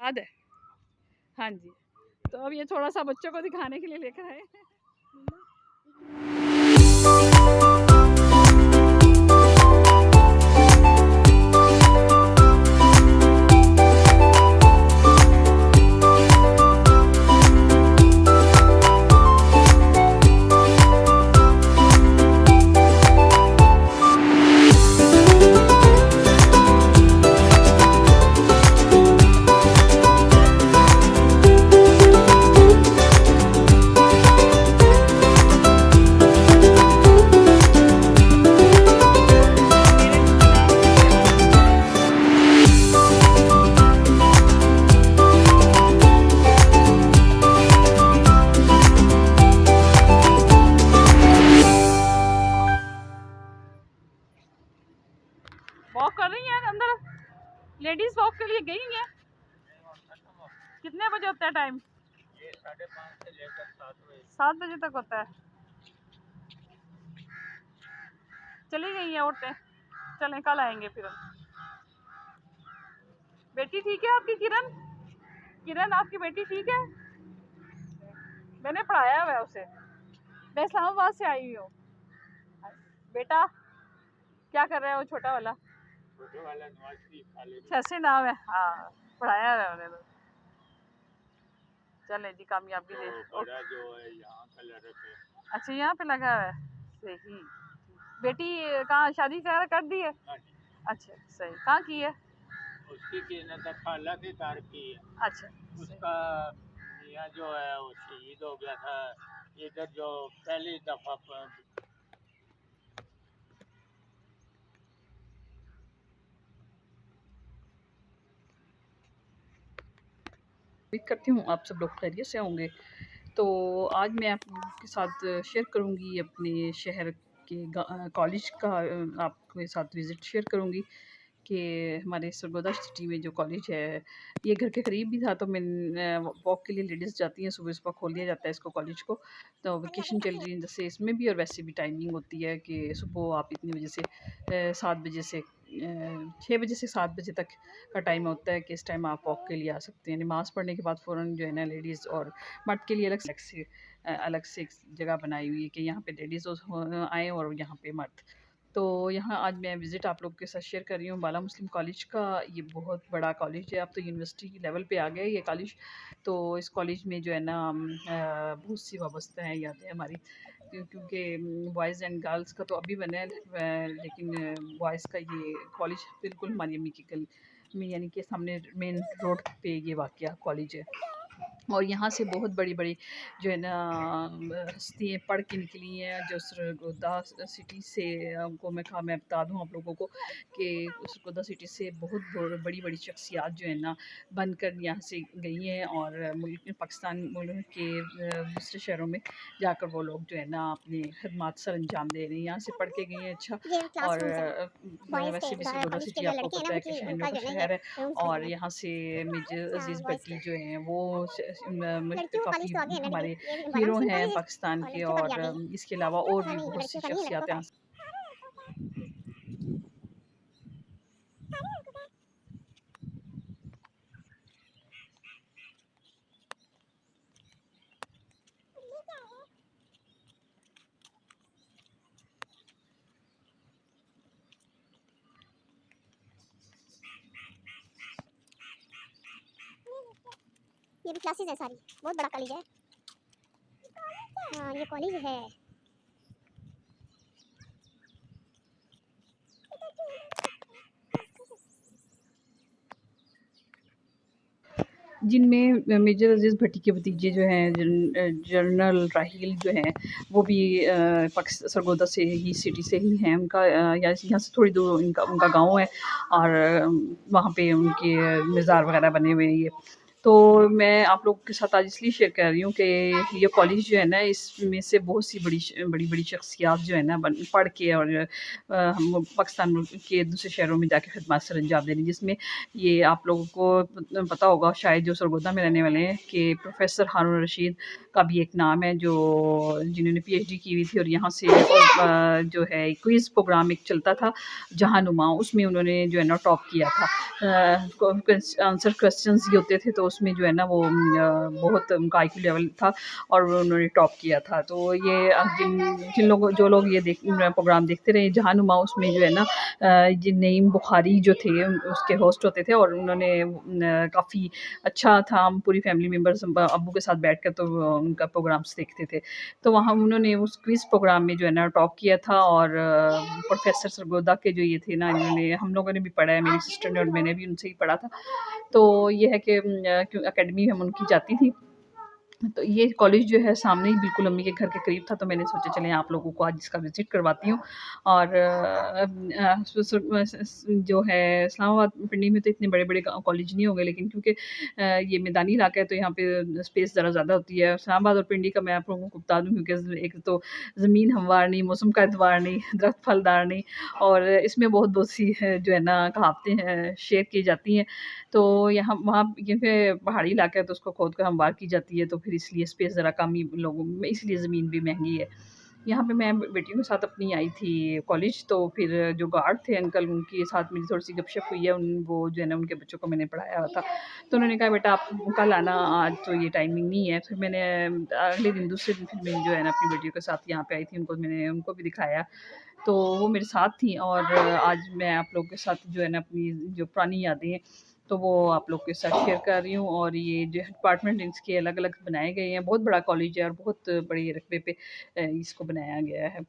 याद है। हाँ जी, तो अब ये थोड़ा सा बच्चों को दिखाने के लिए लेकर आए हैं। वॉक कर रही हैं अंदर, लेडीज वॉक के लिए गई हैं। कितने बजे होता है टाइम? ये 5:30 से लेकर 7 बजे तक होता है। चली गई हैं औरतें, चलें कल आएंगे फिर हम। बेटी ठीक है आपकी? किरण, किरण आपकी बेटी ठीक है? मैंने पढ़ाया हुआ है उसे, मैं इस्लामाबाद से आई हुई हूँ। बेटा क्या कर रहा है वो छोटा वाला? कैसे नाम है? हाँ, पढ़ाया हुआ है मैंने तो। चले जी, कामयाबी दे। बड़ा जो है यहाँ का लड़का है। अच्छा, यहाँ पे लगा हुआ है, सही। बेटी कहाँ शादी कर दी है? अच्छा, सही। कहाँ की है? उसकी खाला के घर की है। अच्छा, उसका मियाँ जो है वो शहीद हो गया था इधर, जो पहली दफा उम्मीद करती हूँ आप सब लोग खैरियत से होंगे। तो आज मैं आपके साथ शेयर करूँगी अपने शहर के कॉलेज का, आपके साथ विज़िट शेयर करूँगी कि हमारे सरगोदा सिटी में जो कॉलेज है ये घर के करीब भी था। तो मैं वॉक के लिए लेडीज़ जाती हैं, सुबह सुबह खोल दिया जाता है इसको, कॉलेज को। तो वेकेशन चल रही है जैसे इसमें भी, और वैसे भी टाइमिंग होती है कि सुबह आप इतनी बजे से 7 बजे से 6 बजे से 7 बजे तक का टाइम होता है कि इस टाइम आप वॉक के लिए आ सकते हैं। नमाज़ पढ़ने के बाद फ़ौरन जो है ना लेडीज़ और मर्द के लिए अलग से एक जगह बनाई हुई है कि यहाँ पे लेडीज़ आएँ और यहाँ पे मर्द। तो यहाँ आज मैं विज़िट आप लोगों के साथ शेयर कर रही हूँ बाला मुस्लिम कॉलेज का। ये बहुत बड़ा कॉलेज है, अब तो यूनिवर्सिटी की लेवल पे आ गया है ये कॉलेज। तो इस कॉलेज में जो है ना बहुत सी वाबस्ताएँ यादें हमारी, क्योंकि बॉयज़ एंड गर्ल्स का तो अभी बना है, लेकिन बॉयज़ का ये कॉलेज बिल्कुल हमारी अम्मी की गली में, यानी कि सामने मेन रोड पे ये वाक़या कॉलेज है। और यहाँ से बहुत बड़ी-बड़ी जो है ना हस्तियाँ पढ़ के निकली हैं, जो सरगोदा सिटी से मैं बता दूँ आप लोगों को कि सरगोदा सिटी से बहुत बड़ी-बड़ी शख्सियत जो है ना बनकर यहाँ से गई हैं, और मुल्क पाकिस्तान मुल्क के दूसरे शहरों में जाकर वो लोग जो है ना अपनी खिदमत सर अंजाम दे रही हैं। यहाँ से पढ़ के गई हैं। अच्छा, और वैसे भी सरगोदा सिटी आपको पता है कि शहरों का शहर है, और यहाँ से मेजर अजीज़ भट्टी जो हैं वो काफ़ी हमारे हीरो हैं पाकिस्तान के, और इसके अलावा और भी बहुत सी शख्सियत हैं। ये भी क्लासेस है सारी, बहुत बड़ा कॉलेज है। हाँ, ये कॉलेज है। जिनमें मेजर अजीज़ भट्टी के भतीजे जो हैं जनरल राहील जो हैं वो भी सरगोदा से ही सिटी से ही हैं। उनका यहाँ से थोड़ी दूर उनका गांव है, और वहाँ पे उनके मज़ार वगैरह बने हुए हैं। ये तो मैं आप लोगों के साथ आज इसलिए शेयर कर रही हूँ कि ये कॉलेज जो है ना, इसमें से बहुत सी बड़ी शख्सियात जो है ना पढ़ के और हम पाकिस्तान मुल्क के दूसरे शहरों में जाके खिदमत सर अंजाम दे रही हैं, जिसमें ये आप लोगों को पता होगा शायद जो सरगोदा में रहने वाले हैं कि प्रोफेसर हारून रशीद का भी एक नाम है, जो जिन्होंने PhD की हुई थी और यहाँ से जो है क्विज़ प्रोग्राम एक चलता था जहानुमा, उसमें उन्होंने जो है ना टॉप किया था। आंसर क्वेश्चंस ये होते थे तो उसमें जो है ना वो बहुत उनका IQ लेवल था और उन्होंने टॉप किया था। तो ये जो लोग ये प्रोग्राम देखते रहे जहानुमा, उसमें जो है ना ये नईम बुखारी जो थे उसके होस्ट होते थे और उन्होंने काफ़ी अच्छा था। हम पूरी फैमिली मेम्बर्स अब्बू के साथ बैठकर तो उनका प्रोग्राम्स देखते थे। तो वहाँ उन्होंने उस क्विज़ प्रोग्राम में जो है ना टॉप किया था और प्रोफेसर सरगोदा के जो ये थे ना, इन्होंने हम लोगों ने भी पढ़ा है, मेरी सिस्टर ने और मैंने भी उनसे ही पढ़ा था। तो ये है कि अकेडमी हम उनकी जाती थी। तो ये कॉलेज जो है सामने ही बिल्कुल अम्मी के घर के करीब था, तो मैंने सोचा चलें आप लोगों को आज इसका विज़िट करवाती हूँ। और जो है इस्लामाबाद पिंडी में तो इतने बड़े-बड़े कॉलेज नहीं होंगे, लेकिन क्योंकि ये मैदानी इलाका है तो यहाँ पे स्पेस ज़रा ज़्यादा होती है। इस्लामाबाद और पिंडी का मैं आप लोगों को बता दूँ, क्योंकि एक तो ज़मीन हमवार नहीं, मौसम का एतबार नहीं, दरख्त फलदार नहीं, और इसमें बहुत सी जो है ना कहावतें हैं शेयर की जाती हैं। तो यहाँ वहाँ क्योंकि पहाड़ी इलाका है तो उसको खोद कर हमवार की जाती है, तो फिर इसलिए स्पेस ज़रा कम ही लोगों में, इसलिए ज़मीन भी महंगी है। यहाँ पे मैं बेटियों के साथ अपनी आई थी कॉलेज, तो फिर जो गार्ड थे अंकल, उनके साथ मेरी थोड़ी सी गपशप हुई है। वो जो है ना उनके बच्चों को मैंने पढ़ाया हुआ था, तो उन्होंने कहा बेटा आप कल आना, आज तो ये टाइमिंग नहीं है। फिर मैंने अगले दिन दूसरे दिन फिर मैं जो है ना अपनी बेटियों के साथ यहाँ पे आई थी, मैंने उनको भी दिखाया, तो वो मेरे साथ थी। और आज मैं आप लोगों के साथ जो है ना अपनी जो पुरानी यादें हैं तो वो आप लोग के साथ शेयर कर रही हूँ। और ये जो डिपार्टमेंट इसके अलग-अलग बनाए गए हैं, बहुत बड़ा कॉलेज है और बहुत बड़े रकबे पे इसको बनाया गया है।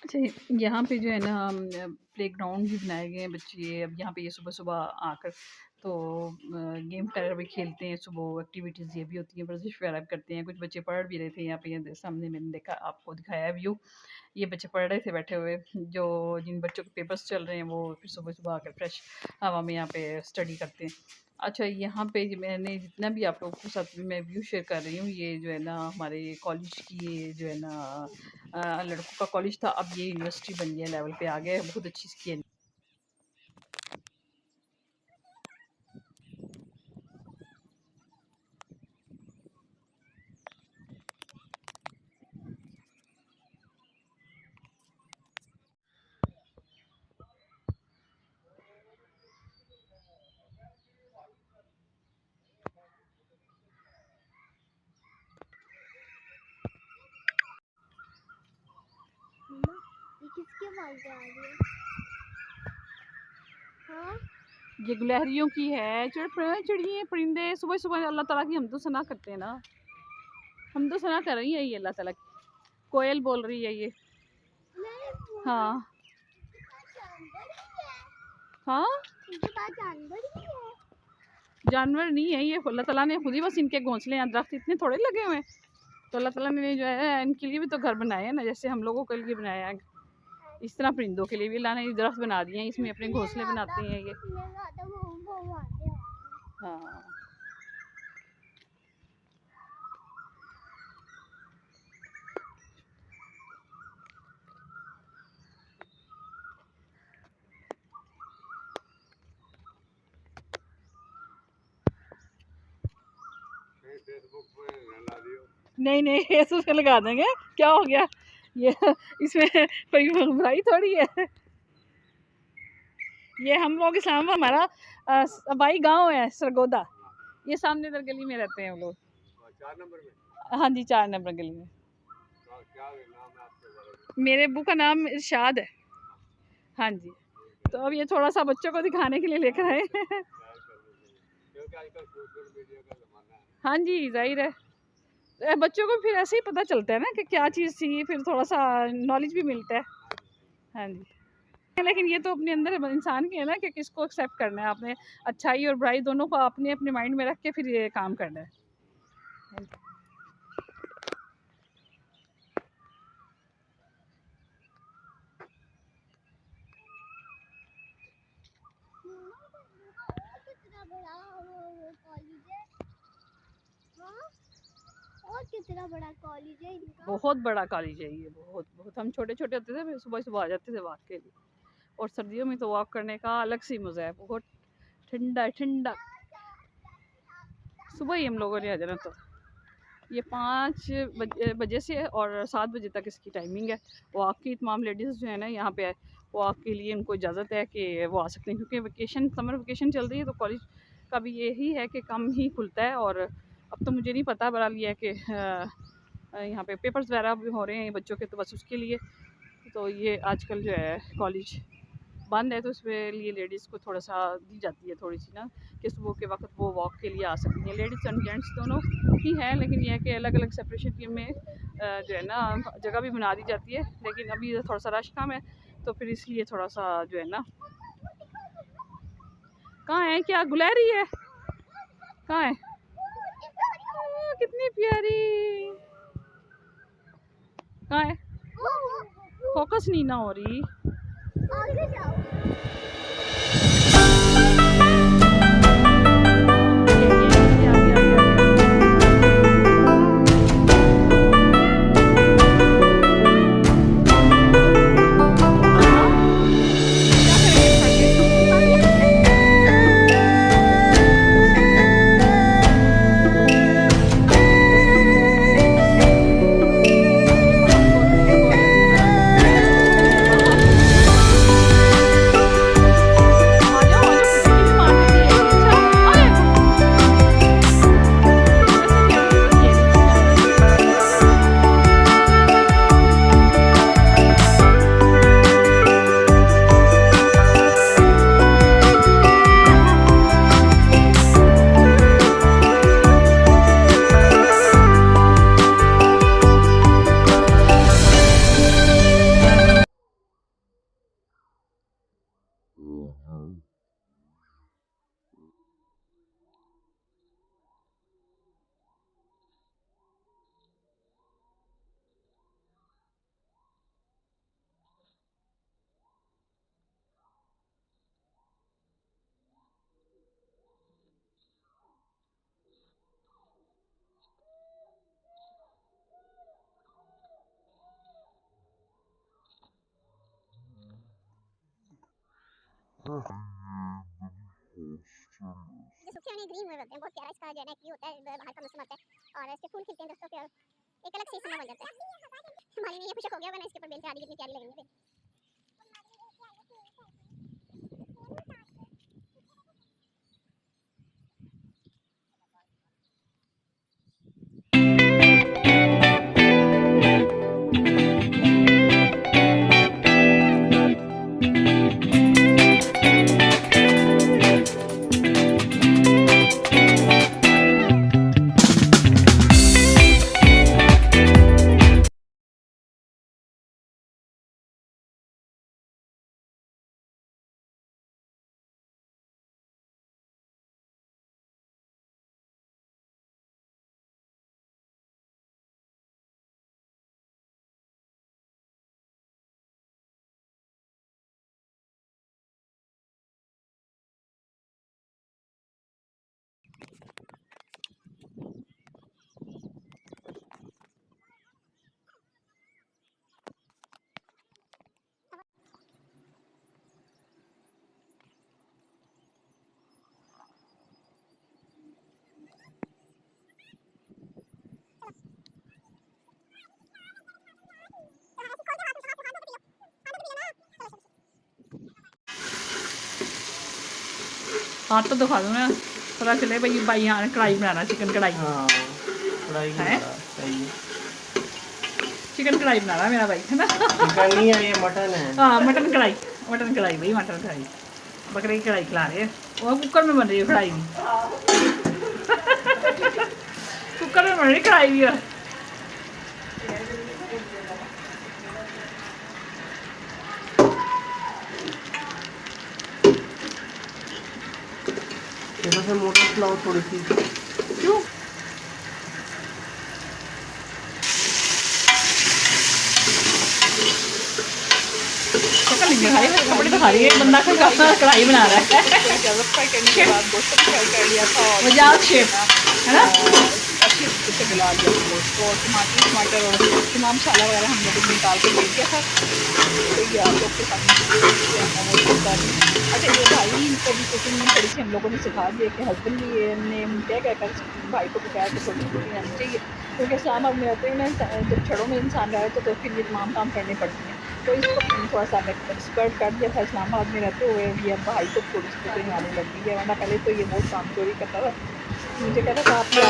अच्छा, यहाँ पे जो है ना प्लेग्राउंड भी बनाए गए हैं। बच्चे अब यहाँ पे ये सुबह-सुबह आकर तो गेम वगैरह भी खेलते हैं, सुबह एक्टिविटीज़ ये भी होती हैं, वर्जिश वगैरह भी करते हैं। कुछ बच्चे पढ़ भी रहे थे यहाँ पे, ये सामने मैंने देखा, आपको दिखाया व्यू। ये बच्चे पढ़ रहे थे बैठे हुए, जिन बच्चों के पेपर्स चल रहे हैं वो फिर सुबह-सुबह आकर फ्रेश हवा में यहाँ पे स्टडी करते हैं। अच्छा, यहाँ पे मैंने जितना भी आप लोगों के साथ मैं व्यू शेयर कर रही हूँ, ये जो है ना हमारे कॉलेज की, ये जो है ना लड़कों का कॉलेज था, अब ये यूनिवर्सिटी बन गया, लेवल पे आ गया है, बहुत अच्छी इसकी है। मम्मा, ये किसकी आवाज़ आ रही है? हाँ? ये गुलहरियों की है, चिड़िए परिंदे सुबह-सुबह अल्लाह ताला की हमदो सना करते हैं ना, हमदो सना कर रही है ये अल्लाह ताला की। कोयल बोल रही है ये। नहीं, हाँ, जानवर ही है। हाँ? इनके पास जानवर ही है। जानवर नहीं है ये, अल्लाह ताला ने खुद ही बस इनके घोंसले हैं, दरख्त इतने थोड़े लगे हुए हैं। तो अल्लाह ताला ने जो है इनके लिए भी तो घर बनाए हैं ना, जैसे हम लोगों के लिए बनाया है। इस तरह परिंदों के लिए भी अल्लाह ने दरख्त बना दिए हैं, इसमें अपने घोंसले बनाते हैं ये। मैं आता हूँ, वो आते हैं। हाँ फेसबुक पे लगा दियो। नहीं नहीं फेसबुक पे लगा देंगे, क्या हो गया ये इसमें कोई बुराई थोड़ी है। ये हम लोग इस्लामाबाद, हमारा भाई गांव है सरगोदा, ये सामने इधर गली में रहते हैं हम लोग। 4 नंबर में? हाँ जी 4 नंबर गली में। क्या नाम है आपके? मेरे अब्बू का नाम इरशाद है। हाँ जी, तो अब ये थोड़ा सा बच्चों को दिखाने के लिए लेकर आए हैं। क्योंकि आजकल सोशल मीडिया का ज़माना है। हाँ जी जाहिर है, बच्चों को फिर ऐसे ही पता चलता है ना कि क्या चीज़ थी, फिर थोड़ा सा नॉलेज भी मिलता है। हाँ जी, लेकिन ये तो अपने अंदर इंसान की है ना कि किसको एक्सेप्ट करना है आपने, अच्छाई और बुराई दोनों को अपने अपने माइंड में रख के फिर ये काम करना है। और कितना बड़ा कॉलेज है इनका। बहुत बड़ा कॉलेज है ये, बहुत बहुत। हम छोटे छोटे होते थे, फिर सुबह सुबह आ जाते थे वॉक के लिए, और सर्दियों में तो वॉक करने का अलग सी मज़ा है, बहुत ठंडा ठंडा। सुबह ही हम लोगों ने आ जाना, तो ये 5 बजे से और 7 बजे तक इसकी टाइमिंग है। वॉक की तमाम लेडीज़ जो है ना यहाँ पे वॉक के लिए उनको इजाज़त है कि वो आ सकते हैं, क्योंकि वेकेशन, समर वेकेशन चल रही है, तो कॉलेज का भी यही है कि कम ही खुलता है। और अब तो मुझे नहीं पता, बहरहाल ये है कि यहाँ पे पेपर्स वगैरह भी हो रहे हैं बच्चों के, तो बस उसके लिए तो ये आजकल जो है कॉलेज बंद है, तो इसमें लिए लेडीज़ को थोड़ा सा दी जाती है थोड़ी सी ना, कि सुबह के वक्त वो वॉक के लिए आ सकती हैं। लेडीज़ एंड जेंट्स दोनों ही हैं, लेकिन यह है कि अलग अलग सेपरेशन में जो है ना जगह भी बना दी जाती है। लेकिन अभी थोड़ा सा रश कम है, तो फिर इसलिए थोड़ा सा जो है ना। कहाँ है, क्या गुलहरी है, कहाँ है, कितनी प्यारी, कहाँ है, फोकस नहीं ना हो रही। आगे जाओ। जो सूखे होने ग्रीन हुए होते हैं, बहुत प्यारा इसका जो है ना ये होता है, बाहर का मौसम आता है और इसके फूल खिलते हैं दोस्तों के, एक अलग से समय बन जाता है। हमारी में ये खुशक हो गया, वरना इसके ऊपर बेल चढ़ा दी, कितनी प्यारी लगेंगी। हाथ तो दिखा दो ना, पता चले भाई भाई यहाँ कढ़ाई बनाना, चिकन कढ़ाई। हाँ कढ़ाई है सही है। चिकन कढ़ाई बना रहा है मेरा भाई, है ना। चिकन नहीं है ये मटन है। हाँ मटन कढ़ाई भाई, मटन कढ़ाई, बकरे की कढ़ाई खिला रहे हैं। और कुकर में बन रही है कढ़ाई भी। कुकर में बन रही कढ़ाई भी। और से मोटर चलाओ थोड़ी सी। क्यों शक्ल नहीं दिखा रही, कपड़े दिखा रही है, बंदा कढ़ाई बना रहा है। मजाक शेप है ना। अच्छी से गला लिया गोश्त को, टमाटर और तमाम मसाला वगैरह हम लोग निकाल के ले दिया था। तो ये आप लोग के साथ अच्छा ये भाई इनको भी कुकिंग में थोड़ी सी हम लोगों ने सिखा दिया कि हस्बैंड भी ने क्या कहकर भाई को बताया कि थोड़ी कुकिंग आनी चाहिए, क्योंकि इस्लामाबाद में रहते हैं ना, जब छड़ों में इंसान रहे तो फिर ये तमाम काम करने पड़ते हैं। तो इसको थोड़ा सा एक्सपर्ट कर दिया था इस्लामाबाद में रहते हुए, ये भाई को थोड़ी सी कुकिंग आने लग गई है, वरना पहले तो ये बहुत काम चोरी करता था। मुझे कहता था आप ही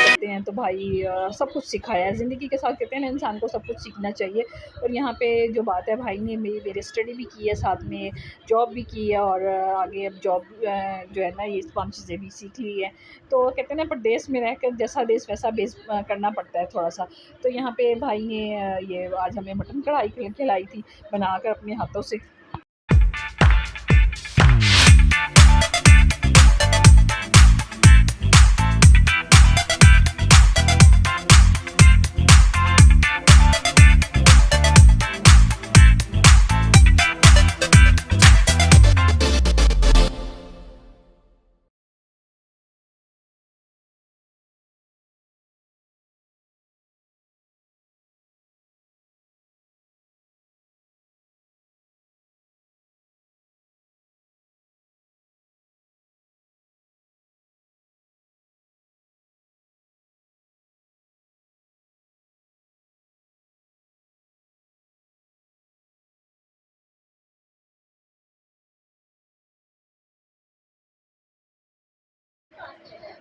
करते हैं। तो भाई सब कुछ सिखाया है। ज़िंदगी के साथ कहते हैं ना इंसान को सब कुछ सीखना चाहिए। और यहाँ पे जो बात है, भाई ने मेरी स्टडी भी की है, साथ में जॉब भी की है, और आगे अब जॉब जो है ना ये तमाम चीज़ें भी सीख ली है। तो कहते हैं ना परदेश में रहकर जैसा देश वैसा बेस करना पड़ता है थोड़ा सा। तो यहाँ पे भाई ने ये आज हमें मटन कढ़ाई खिलाई थी बनाकर अपने हाथों से।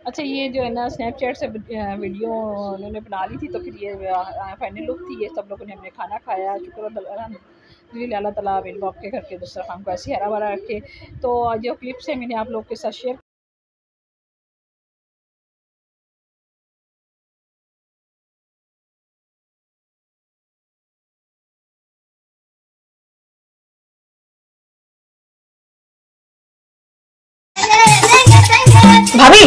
अच्छा ये जो है ना स्नैपचैट से वीडियो उन्होंने बना ली थी, तो फिर ये फाइनल लुक थी। ये सब लोगों ने हमने खाना खाया, शुक्र अल्लाह ताला मेरे बाप के घर के दस्तरखान को ऐसे हरा भरा रखे। तो जो क्लिप्स हैं मैंने आप लोग के साथ शेयर। भाभी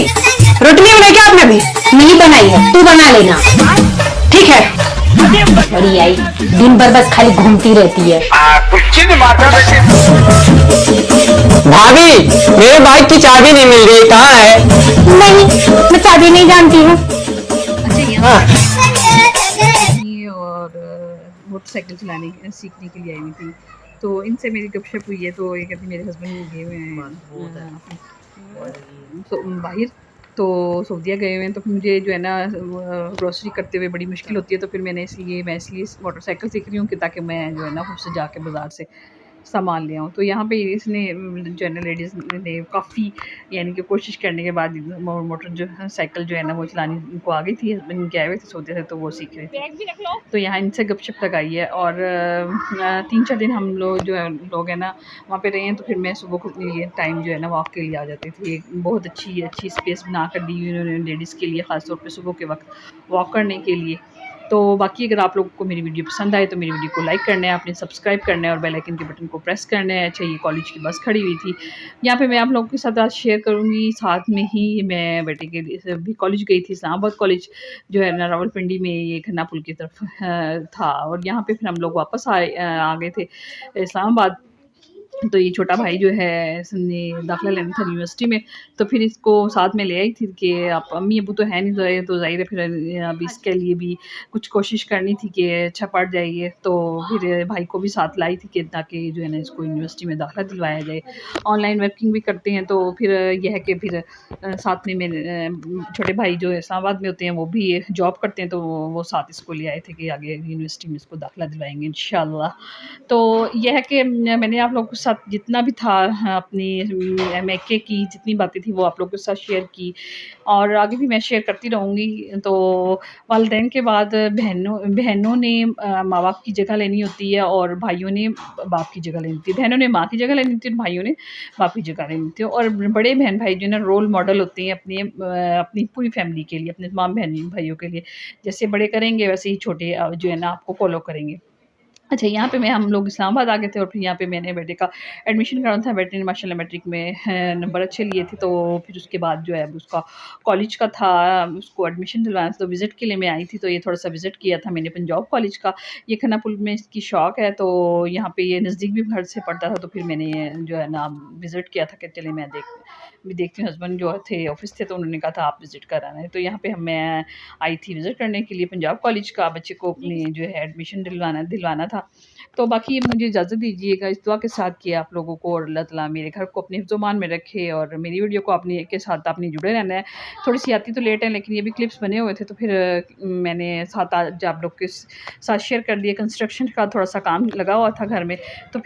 रोटी नहीं बनाई क्या आपने? अभी नहीं बनाई है, तू बना लेना। ठीक है। बड़ी आई दिन भर बस खाली घूमती रहती है। भाभी मेरे बाइक की चाबी नहीं मिल रही, कहाँ है? नहीं मैं चाबी नहीं जानती हूँ। अच्छा और मोटरसाइकिल चलाने सीखने के लिए आई हुई थी, तो इनसे मेरी गपशप हुई है। तो ये कहती मेरे हस्बैंड गए हुए हैं बाहर, तो सऊदीया गए हुए हैं। तो मुझे जो है ना ग्रोसरी करते हुए बड़ी मुश्किल होती है, तो फिर मैं इसलिए मोटरसाइकिल सीख रही हूँ कि ताकि मैं जो है ना खुद से जाके बाज़ार से सामान ले आऊँ। तो यहाँ पे इसने जो है ना लेडीज़ ने काफ़ी यानी कि कोशिश करने के बाद मोटर जो है साइकिल जो है ना वो चलानी इनको आ गई थी। हस्बैंड गए हुए थे सोते थे तो वो सीख रहे थे। तो यहाँ इनसे गपशप लगाई है। और 3-4 दिन हम लोग जो है लोग हैं ना वहाँ पे रहे हैं। तो फिर मैं सुबह को लिए टाइम जो है ना वॉक के लिए आ जाती थी। एक बहुत अच्छी स्पेस बना कर दी हुई उन्होंने लेडीज़ के लिए, ख़ासतौर पर सुबह के वक्त वॉक करने के लिए। तो बाकी अगर आप लोगों को मेरी वीडियो पसंद आए तो मेरी वीडियो को लाइक करना है, आपने सब्सक्राइब करना है और बेल आइकन के बटन को प्रेस करना है। अच्छा ये कॉलेज की बस खड़ी हुई थी यहाँ पे, मैं आप लोगों के साथ आज शेयर करूँगी। साथ में ही मैं बेटे के लिए भी कॉलेज गई थी, इस्लामाबाद कॉलेज जो है ना रावलपिंडी में, ये खन्ना पुल की तरफ था। और यहाँ पे फिर हम लोग वापस आ गए थे इस्लामाबाद। तो ये छोटा भाई जो है इसने दाखिला लेना था यूनिवर्सिटी में, तो फिर इसको साथ में ले आई थी कि आप अम्मी अबू तो है नहीं, तो ज़ाहिर है फिर अब इसके लिए भी कुछ कोशिश करनी थी कि अच्छा पढ़ जाइए। तो फिर भाई को भी साथ लाई थी कि ताकि जो है ना इसको यूनिवर्सिटी में दाखिला दिलवाया जाए। ऑनलाइन वर्किंग भी करते हैं, तो फिर यह है कि फिर साथ में मेरे छोटे भाई जो इस्लामाबाद में होते हैं वो भी जॉब करते हैं, तो वो साथ इसको ले आए थे कि आगे यूनिवर्सिटी में इसको दाखिला दिलवाएंगे इंशाल्लाह। तो यह है कि मैंने आप लोगों के साथ जितना भी था अपनी मैके की जितनी बातें थी वो आप लोगों के साथ शेयर की, और आगे भी मैं शेयर करती रहूँगी। तो वालिदैन के बाद बहनों ने माँ बाप की जगह लेनी होती है और भाइयों ने बाप की जगह लेनी होती है। बहनों ने माँ की जगह लेनी होती है और भाइयों ने बाप की जगह लेनी होती है। और बड़े बहन भाई जो है ना रोल मॉडल होते हैं अपनी पूरी फैमिली के लिए, अपने तमाम बहन भाइयों के लिए। जैसे बड़े करेंगे वैसे ही छोटे जो है ना आपको फॉलो करेंगे। अच्छा, यहाँ पे हम लोग इस्लामाबाद आ गए थे और फिर यहाँ पे मैंने बेटे का एडमिशन कराना था। बेटे ने माशाल्लाह मैट्रिक में नंबर अच्छे लिए थे, तो फिर उसके बाद जो है उसका कॉलेज का था, उसको एडमिशन दिलवाना था। तो विज़िट के लिए मैं आई थी, तो ये थोड़ा सा विज़िट किया था मैंने पंजाब कॉलेज का। ये खानापुर में इसकी शौक है, तो यहाँ पे ये नज़दीक भी घर से पड़ता था, तो फिर मैंने जो है ना विज़िट किया था कि चले मैं देखती हूँ। हस्बैंड जो थे ऑफिस थे, तो उन्होंने कहा था आप विज़िट कर आना है। तो यहाँ पे मैं आई थी विज़िट करने के लिए पंजाब कॉलेज का। बच्चे को अपनी जो है एडमिशन दिलवाना था। तो बाकी मुझे इजाज़त दीजिएगा इस दुआ के साथ कि आप लोगों को और अल्लाह ताला मेरे घर को अपने हिफ्ज़-ओ-मान में रखे, और मेरी वीडियो को के साथ आपने जुड़े रहना है। थोड़ी सी आती तो लेट है, लेकिन ये भी क्लिप्स बने हुए थे, तो फिर मैंने साथ आज आप लोग के साथ शेयर कर दिए। कंस्ट्रक्शन का थोड़ा सा काम लगा हुआ था घर में, तो फिर